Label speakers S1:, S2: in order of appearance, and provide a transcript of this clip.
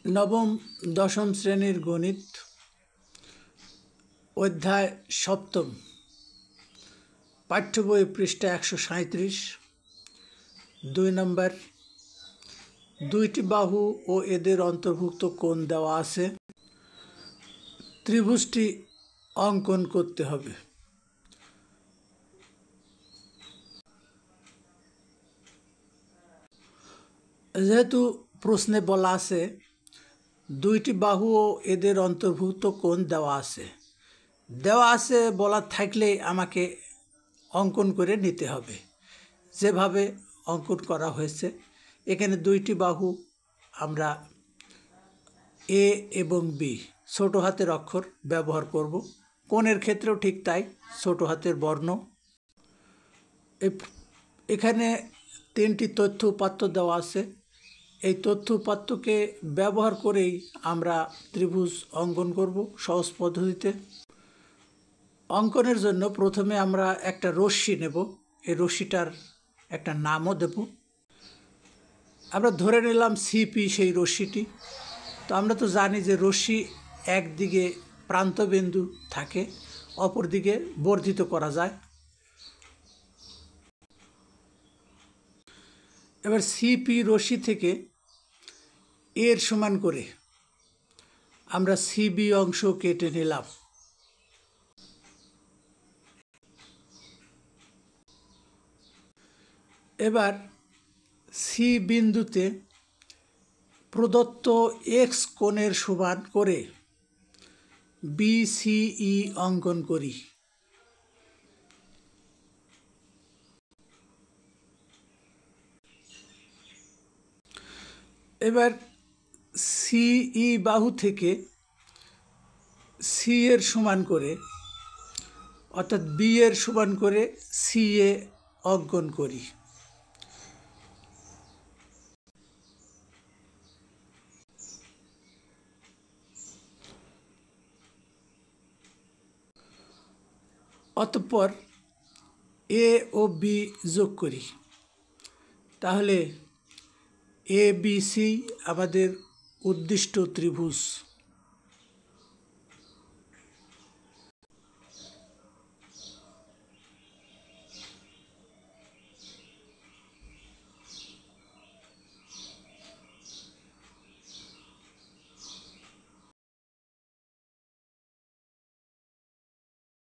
S1: নবম দশম শ্রেণীর গণিত অধ্যায় সপ্তম পাঠ্য বই পৃষ্ঠা 137 2 নম্বর দুইটি বাহু ও এদের অন্তর্ভুক্ত কোণ দেওয়া আছে ত্রিভুজটি অঙ্কন করতে হবে। যেহেতু প্রশ্নে বলা আছে দুইটি বাহু ও এদের অন্তর্ভুক্ত কোণ দেওয়া আছে বলা থাকলে আমাকে অঙ্কন করে নিতে হবে। যেভাবে অঙ্কন করা হয়েছে এখানে দুইটি বাহু আমরা এ এবং বি ছোট হাতের অক্ষর ব্যবহার করব। কোণের ক্ষেত্রেও ঠিক তাই, ছোট হাতের বর্ণ। এখানে তিনটি তথ্য উপাত্ত দেওয়া আছে। এই তথ্য উপাত্তকে ব্যবহার করেই আমরা ত্রিভুজ অঙ্কন করব সহজ পদ্ধতিতে। অঙ্কনের জন্য প্রথমে আমরা একটা রশ্মি নেব, এই রশ্মিটার একটা নামও দেব। আমরা ধরে নিলাম সিপি সেই রশ্মিটি। তো আমরা তো জানি যে রশ্মি একদিকে প্রান্তবিন্দু থাকে, অপর দিকে বর্ধিত করা যায়। এবার সিপি রশ্মি থেকে এর সমান করে আমরা সিবি অংশ কেটে নিলাম। এবার সি বিন্দুতে প্রদত্ত এক্স কোণের সমান করে বিসিই অঙ্কন করি। এবার সিই বাহু থেকে সি এর সমান করে অর্থাৎ বি এর সমান করে সি এ অঙ্কন করি। অতঃপর এ ও বি যোগ করি, তাহলে এ বি সি আমাদের উদ্দিষ্ট ত্রিভুজ।